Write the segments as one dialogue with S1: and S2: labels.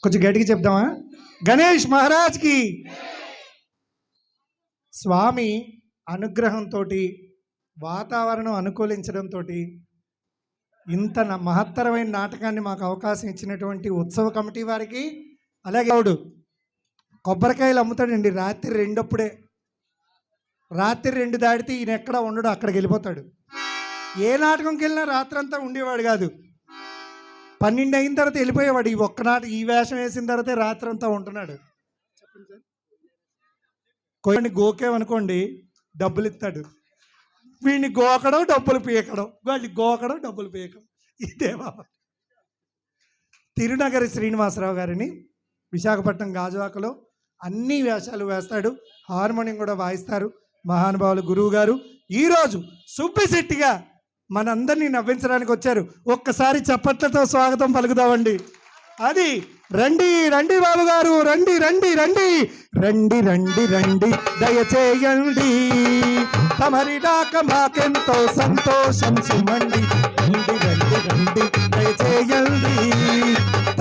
S1: కొంచెం గట్టిగా చెప్దామా? గణేష్ మహారాజ్కి. స్వామి అనుగ్రహంతో, వాతావరణం అనుకూలించడంతో ఇంత మహత్తరమైన నాటకాన్ని మాకు అవకాశం ఇచ్చినటువంటి ఉత్సవ కమిటీ వారికి, అలాగే ఆవిడ కొబ్బరికాయలు అమ్ముతాడండి రాత్రి 2 రాత్రి 2 దాటితే ఈయన ఎక్కడ ఉండడు, అక్కడికి వెళ్ళిపోతాడు. ఏ నాటకంకి వెళ్ళినా రాత్రంతా ఉండేవాడు కాదు. 12 అయిన తర్వాత వెళ్ళిపోయేవాడు. ఈ ఒక్క ఈ వేషం వేసిన తర్వాతే రాత్రంతా ఉంటున్నాడు. చెప్పండి సార్. కొన్ని గోకేమనుకోండి డబ్బులు ఇస్తాడు, వీడిని గోకడం డబ్బులు పీకడం, వాళ్ళని గోకడం డబ్బులు పీకడం. ఇదే బాబా. తిరునగరి శ్రీనివాసరావు గారిని విశాఖపట్నం గాజువాకలో అన్ని వేషాలు వేస్తాడు, హార్మోనియం కూడా వాయిస్తారు. మహానుభావులు గురువు గారు ఈరోజు సుబ్బిశెట్టిగా మనందరినీ నవ్వించడానికి వచ్చారు. ఒక్కసారి చప్పట్లతో స్వాగతం పలుకుదామండి. అది రండి రండి బాబు గారు, రండి రండి రండి రండి రండి రండి దయచేయండి, తమరి రాక మాకెంతో సంతోషం సుమండి. రండి రండి రండి దయచేయండి,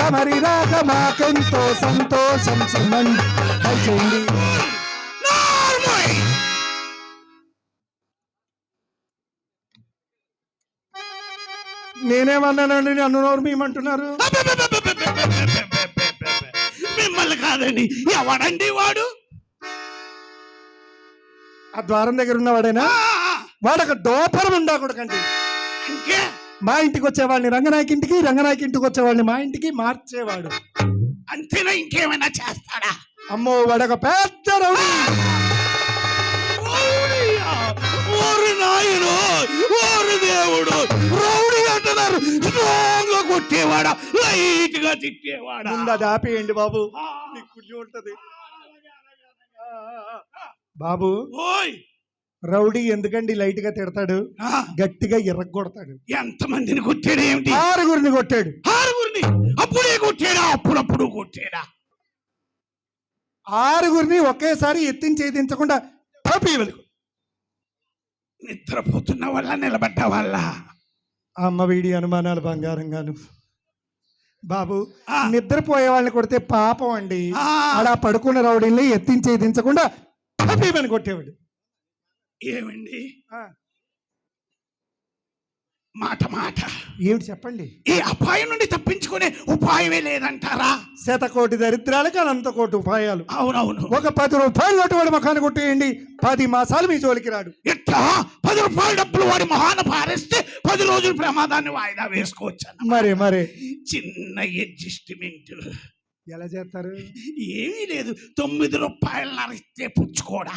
S1: తమరి రాక మాకెంతో సంతోషం సుమండి. దయచేయండి. నేనేమన్నానండి? నన్ను నోరు మీమంటున్నారు.
S2: మిమ్మల్ని కాదండి, ఎవడండి వాడు?
S1: ఆ ద్వారం దగ్గర ఉన్నవాడేనా? వాడొక దోపరం ఉండకూడకండి.
S2: ఇంకే
S1: మా ఇంటికి వచ్చేవాడిని రంగనాయకి ఇంటికి, రంగనాయకి ఇంటికి వచ్చేవాడిని మా ఇంటికి మార్చేవాడు.
S2: అంతేనా? ఇంకేమైనా చేస్తాడా?
S1: అమ్మో, వాడొక పెద్ద రౌడీ.
S2: ఓరు నాయను, ఓరు దేవుడు, రౌడీ అంటున్నారు. స్ట్రాంగ్గా కొట్టేవాడా, లైట్ గా తిట్టేవాడా?
S1: ముందు అది ఆపేయండి బాబు, మీకు కుళ్ళి ఉంటది. బాబు,
S2: ఓయ్
S1: రౌడీ ఎందుకండి లైట్ గా తిడతాడు? గట్టిగా ఎర్రగొడతాడు.
S2: ఎంతమందిని కొట్టాడు? ఏమిటి?
S1: 6 కొట్టాడు.
S2: 6 అప్పుడే కొట్టాడా? అప్పుడప్పుడు కొట్టాడా?
S1: 6 ఒకేసారి ఎత్తించేదించకుండా
S2: నిద్రపోతున్న వల్ల, నిలబడ్డ వల్ల.
S1: అమ్మ వీడి అనుమానాలు బంగారంగాను. బాబు, నిద్రపోయే వాళ్ళని కొడితే పాపం అండి. అలా పడుకున్న రౌడీని ఎత్తించేదించకుండా అని కొట్టేవాడు.
S2: ఏమండి మాట మాట
S1: ఏమిటి చెప్పండి?
S2: ఈ అపాయం నుండి తప్పించుకునే ఉపాయమే లేదంటారా?
S1: 100 కోటి దరిద్రాలకు అనంత కోటి ఉపాయాలు.
S2: అవునవును.
S1: ఒక 10 రూపాయలు నోటు వాడి ముఖాన్ని కొట్టేయండి, 10 మాసాలు మీ జోలికి రాడు.
S2: ఎట్లా? 10 రూపాయల డబ్బులు వాడి మొహాన పారేస్తే 10 రోజుల ప్రమాదాన్ని వాయిదా వేసుకోవచ్చు.
S1: మరే
S2: చిన్న అడ్జస్ట్మెంట్.
S1: ఎలా చేస్తారు?
S2: ఏమీ లేదు, 9 రూపాయలు నరిస్తే పుచ్చుకోడా.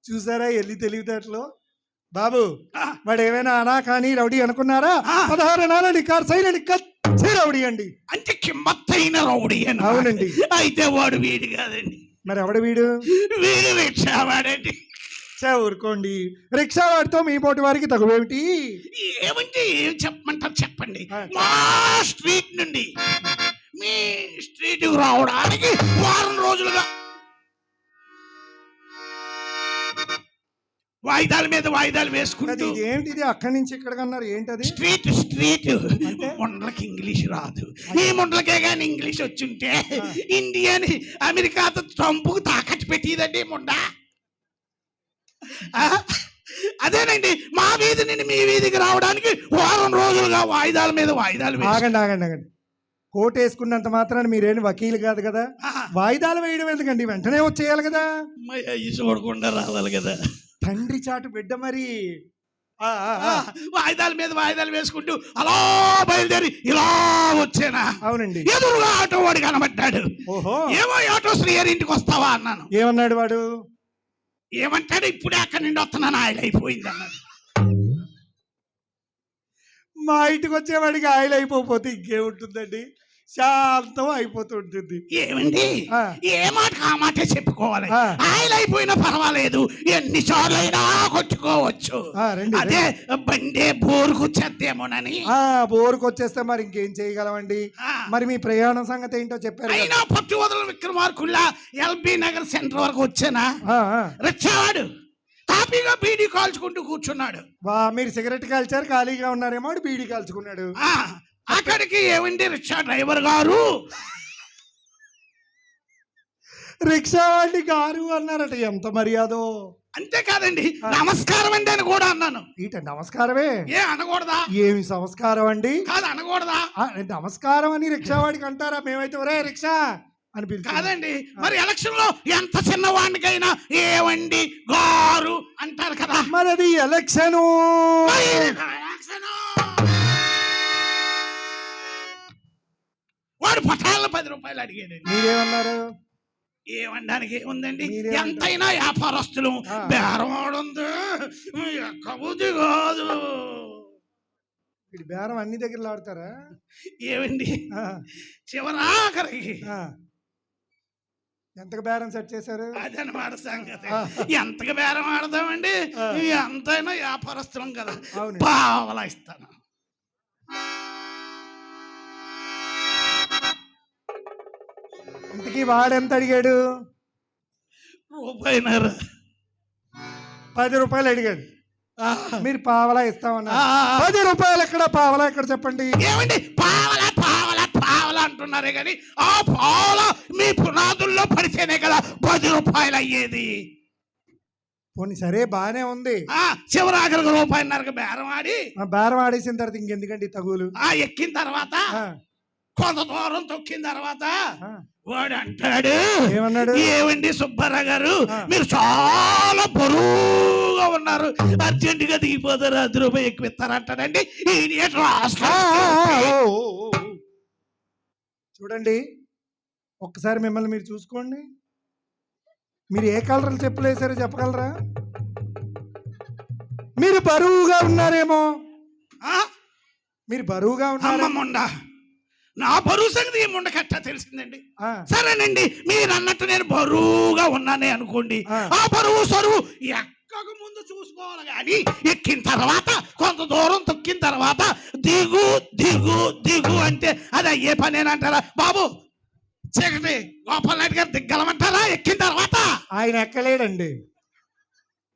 S1: చూసారా ఎల్లి తెలివితేటలో? బాబు, వాడు ఏమైనా అనా కానీ రౌడీ అనుకున్నారా? 16 అనాల నికార్సైన నిక్కచ్చి రౌడీ అండి.
S2: అంటే కిమ్మత్తైన రౌడీ అని.
S1: అవునండి.
S2: అయితే వాడు వీడు కాదండి.
S1: మరి ఎవడు వీడు?
S2: వీడు రిక్షా వాడండి.
S1: ఊరుకోండి, రిక్షా వాడితో మీ పోటీ వారికి తగువేమిటి?
S2: ఏమంటే ఏం చెప్పమంటారు చెప్పండి. మా స్ట్రీట్ నుండి మీ స్ట్రీట్ రావడానికి 4 రోజులుగా వాయిదాల మీద వాయిదాలు వేసుకుంటూ.
S1: ఏంటిది? అక్కడి నుంచి ఇక్కడికి అన్నారు, ఏంటది?
S2: స్ట్రీట్ ముండలకి ఇంగ్లీష్ రాదు. ఈ ముండలకే కానీ ఇంగ్లీష్ వచ్చుంటే ఇండియాని అమెరికాతో ట్రంప్కు తాకట్టు పెట్టిదండి ముండ. అదేనండి, మా వీధి నుండి మీ వీధికి రావడానికి 4 రోజులుగా వాయిదాల మీద వాయిదాలు.
S1: ఆగండి. కోట్ వేసుకున్నంత మాత్రాన్ని మీరేమి వకీలు కాదు కదా. వాయిదాలు వేయడం ఎందుకండి? వెంటనే వచ్చేయాలి కదా.
S2: చూడకుండా రావాలి కదా.
S1: తండ్రి చాటు బిడ్డ మరి.
S2: వాయిదాల మీద వాయిదాలు వేసుకుంటూ అలా బయలుదేరి ఇలా వచ్చేనా?
S1: అవునండి.
S2: ఎదురుగా ఆటో వాడు కనబడ్డాడు.
S1: ఓహో,
S2: ఏమో ఆటో శ్రీయర్ ఇంటికి వస్తావా అన్నాను.
S1: ఏమన్నాడు వాడు?
S2: ఏమంటాడు? ఇప్పుడే అక్కడి నుండి వస్తున్నాను, ఆయిల్ అయిపోయింది అన్నాడు.
S1: మా ఇంటికి వచ్చేవాడికి ఆయిల్ అయిపోతే ఇంకేముంటుందండి? శాంతం అయిపోతుంటుంది.
S2: ఏమండి, ఏ మాట ఆ మాటే చెప్పుకోవాలి. ఆయిల్ అయిపోయినా పర్వాలేదు, ఎన్నిసార్లు అయినా కొట్టుకోవచ్చు. అదే బండే బోరుకొచ్చేద్దేమోనని.
S1: బోరుకొచ్చేస్తే మరి ఇంకేం చేయగలమండి? మరి మీ ప్రయాణం సంగతి ఏంటో చెప్పారు.
S2: అయినా పట్టు వదల విక్రమార్కుల్లా ఎల్బీ నగర్ సెంటర్ వరకు వచ్చానా. రిక్షావాడు తాపీగా బీడీ కాల్చుకుంటూ కూర్చున్నాడు.
S1: మీరు సిగరెట్ కాల్చారు, ఖాళీగా ఉన్నారేమో అని బీడీ కాల్చుకున్నాడు.
S2: అక్కడికి ఏమండి రిక్షా డ్రైవర్ గారు,
S1: రిక్షా వాడిని గారు అన్నారట. ఎంత మర్యాదో!
S2: అంతేకాదండి, నమస్కారం అండి అని కూడా అన్నాను.
S1: ఈట నమస్కారమే
S2: ఏ అనకూడదా?
S1: ఏమి సంస్కారం అండి?
S2: కాదు, అనకూడదా?
S1: నమస్కారం అని రిక్షా వాడికి అంటారా? మేమైతే ఒరే రిక్షా అని పిలుస్తాం.
S2: కాదండి, మరి ఎలక్షన్ లో ఎంత చిన్నవాడికైనా ఏవండి గారు అంటారు కదా.
S1: మరి అది ఎలక్షను.
S2: వాడు పటాలను 10 రూపాయలు అడిగాడండి.
S1: మీరేమన్నారు?
S2: ఏమనడానికి ఏముందండి, ఎంతైనా వ్యాపారస్తులు. బేరం ఆడుంది, కబుది కాదు.
S1: బేరం అన్ని దగ్గర ఆడతారా
S2: ఏమండి? చివరాఖరికి
S1: ఎంతకు బేరం సెట్ చేశారు?
S2: అదనమాట సంగతి. ఎంతకు బేరం ఆడదామండి, ఎంతైనా వ్యాపారస్తులం కదా. పావలా ఇస్తాను.
S1: ఇంతకీ వాడెంత అడిగాడు?
S2: రూపాయిన్నర.
S1: 10 రూపాయలు అడిగాడు. మీరు పావలా ఇస్తామన్నారు. 10 రూపాయలు ఎక్కడ, పావలా ఎక్కడ చెప్పండి?
S2: ఏమండి పావలా పావలా పావలా అంటున్నారే కానీ ఆ పావలా మీ పునాదుల్లో పడితేనే కదా 10 రూపాయలు అయ్యేది.
S1: పోనీ సరే, బానే ఉంది.
S2: చివరాఖరికి రూపాయిన్నరకు బేరం ఆడి,
S1: బేరం ఆడేసిన తర్వాత ఇంకెందుకండి తగులు?
S2: ఎక్కిన తర్వాత కొంత దూరం తొక్కిన తర్వాత వాడు అంటాడు,
S1: ఏమన్నాడు?
S2: ఏమండి సుబ్బారావు గారు, మీరు చాలా బరువుగా ఉన్నారు, అర్జెంట్ గా దిగిపోతారు, 10 రూపాయలు ఎక్కువ ఇస్తారంటాడండి.
S1: చూడండి, ఒక్కసారి మిమ్మల్ని మీరు చూసుకోండి. మీరు ఏ కలర్లు చెప్పులు వేసారో చెప్పగలరా? మీరు బరువుగా ఉన్నారేమో. మీరు బరువుగా ఉన్నారా?
S2: నా బరువు సంగతి ఈ ముండకట్ట తెలిసిందండి. సరేనండి, మీరు అన్నట్టు నేను బరువుగా ఉన్నానే అనుకోండి. ఆ బరువు సరువు ఎక్కక ముందు చూసుకోవాలి కానీ ఎక్కిన తర్వాత కొంత దూరం తొక్కిన తర్వాత దిగు దిగు దిగు అంటే అది అయ్యే పనేనంటారా బాబు? చీకటి గోపాల్ నాయుడు గారు దిగ్గలమంటారా ఎక్కిన తర్వాత?
S1: ఆయన ఎక్కలేడండి.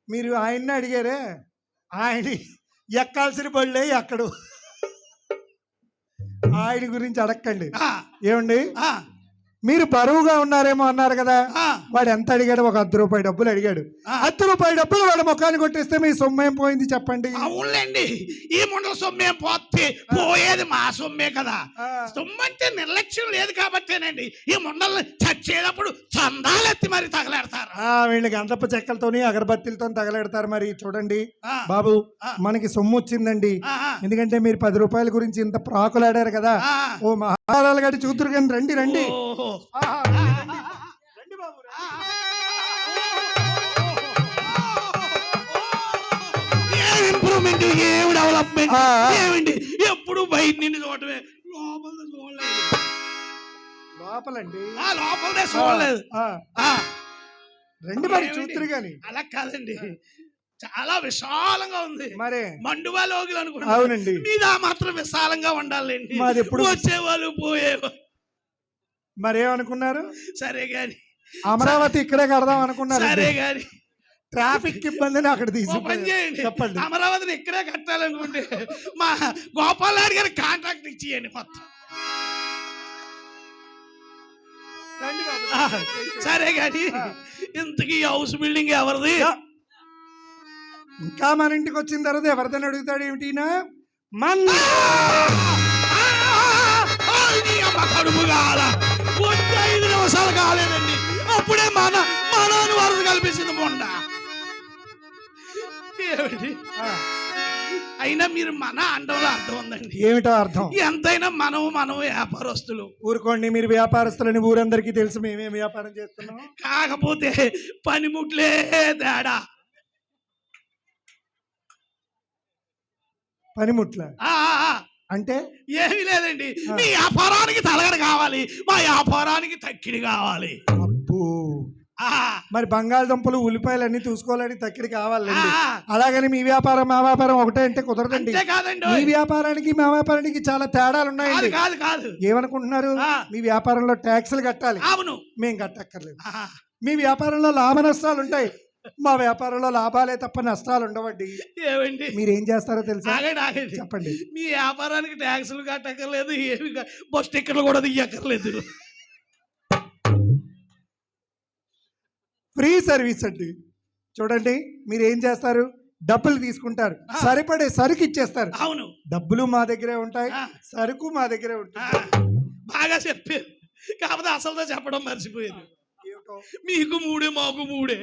S1: మీరు ఆయన్ని అడిగారే, ఆయన ఎక్కాల్సిన బళ్ళే ఎక్కడు. ఆయన గురించి అడగండి. ఏమండి, మీరు బరువుగా ఉన్నారేమో అన్నారు కదా. వాడు ఎంత అడిగాడు? ఒక 10 రూపాయలు డబ్బులు అడిగాడు. 10 రూపాయల డబ్బులు వాడు ముఖాన్ని కొట్టేస్తే మీ సొమ్మేం పోయింది చెప్పండి?
S2: అవునులేండి, ఈ ముండల సొమ్మేం పోతే పోయేది మా సొమ్మే కదా. సొమ్మంటే నిర్లక్ష్యం లేదు కాబట్టేనండి ఈ ముండల్ని చచ్చేటప్పుడు చందాలెత్తి మరి తగలెడతారు.
S1: వీళ్ళకి గంధపు చెక్కలతోని అగరబత్తీలతో తగలెడతారు. మరి చూడండి బాబు, మనకి సొమ్ము వచ్చిందండి. ఎందుకంటే మీరు 10 రూపాయల గురించి ఇంత ప్రాకులాడారు కదా. ఓ మహారాజు గారి చూతురు కానీ రండి రండి.
S2: ఇంప్రూవ్మెంట్, ఏమి డెవలప్మెంట్, ఏమిటి ఎప్పుడు బయట నిండి చూడటమే, లోపల చూడలేదు.
S1: లోపలండి
S2: లోపలనే చూడలేదు.
S1: రండి మరి చూతురు గాని.
S2: అలా కాదండి, చాలా విశాలంగా ఉంది.
S1: మరే
S2: మండువా లోగిలు అనుకుంటా.
S1: అవునండి,
S2: మీద మాత్రం విశాలంగా ఉండాలండి.
S1: మాది ఎప్పుడు
S2: వచ్చేవాళ్ళు పోయేవాళ్ళు.
S1: మరేమనుకున్నారు?
S2: సరే గాని
S1: అమరావతి ఇక్కడే కడదాం అనుకున్నారు.
S2: సరే గాని
S1: ట్రాఫిక్ ఇబ్బందిని అక్కడ తీసుకుపోయింది. చెప్పండి,
S2: అమరావతిని ఇక్కడే కట్టాలనుకుంటే మా గోపాల్ నాయుడు గారి కాంట్రాక్ట్ ఇచ్చేయండి మొత్తం. సరే గాని ఇంతకీ హౌస్ బిల్డింగ్ ఎవరిది?
S1: ఇంకా మన ఇంటికి వచ్చిన తర్వాత ఎవరిదని అడుగుతాడు ఏమిటినా?
S2: కడుపు కాల 5 నిమిషాలు కాలేదండి, అప్పుడే మన మనని వరద కల్పించింది మొండ. ఏమిటి అయినా మీరు మన అండంలో అర్థం ఉందండి.
S1: ఏమిటో అర్థం?
S2: ఎంతైనా మనం వ్యాపారస్తులు.
S1: ఊరుకోండి, మీరు వ్యాపారస్తులని ఊరందరికీ తెలుసు. మేమేం వ్యాపారం చేస్తున్నాం.
S2: కాకపోతే పనిముట్లే తేడా.
S1: పనిముట్ల అంటే
S2: ఏమీ లేదండి, మీ వ్యాపారానికి తలగడ కావాలి, మా వ్యాపారానికి తక్కిడి కావాలి.
S1: అబ్బో, మరి బంగాళదుంపలు ఉల్లిపాయలు అన్ని చూసుకోవాలని తక్కిడి కావాలండి. అలాగని మీ వ్యాపారం మా వ్యాపారం ఒకటే అంటే కుదరదండి. మీ వ్యాపారానికి మా వ్యాపారానికి చాలా తేడాలు ఉన్నాయండి.
S2: కాదు కాదు,
S1: ఏమనుకుంటున్నారు? మీ వ్యాపారంలో ట్యాక్సులు కట్టాలి.
S2: అవును,
S1: మేం కట్టక్కర్లేదు. మీ వ్యాపారంలో లాభ నష్టాలు ఉంటాయి. మా వ్యాపారంలో లాభాలే తప్ప నష్టాలు ఉండవండి.
S2: ఏమండి
S1: మీరేం చేస్తారో తెలుసా?
S2: ఆగండి
S1: చెప్పండి.
S2: మీ వ్యాపారానికి ట్యాక్సులు కట్టక్కర్లేదు, ఏమి బస్ టికెట్లు కూడా తీయక్కర్లేదు.
S1: ఫ్రీ సర్వీస్ అండి. చూడండి, మీరు ఏం చేస్తారు? డబ్బులు తీసుకుంటారు, సరిపడే సరుకు ఇచ్చేస్తారు.
S2: అవును,
S1: డబ్బులు మా దగ్గరే ఉంటాయి,
S2: ఆ.
S1: సరుకు మా దగ్గరే
S2: ఆ,
S1: ఉంటుంది.
S2: బాగా చెప్పారు. కాకపోతే అసలుతో చెప్పడం మర్చిపోయింది.
S1: ఏమిటో?
S2: మీకు మూడే మాకు మూడే.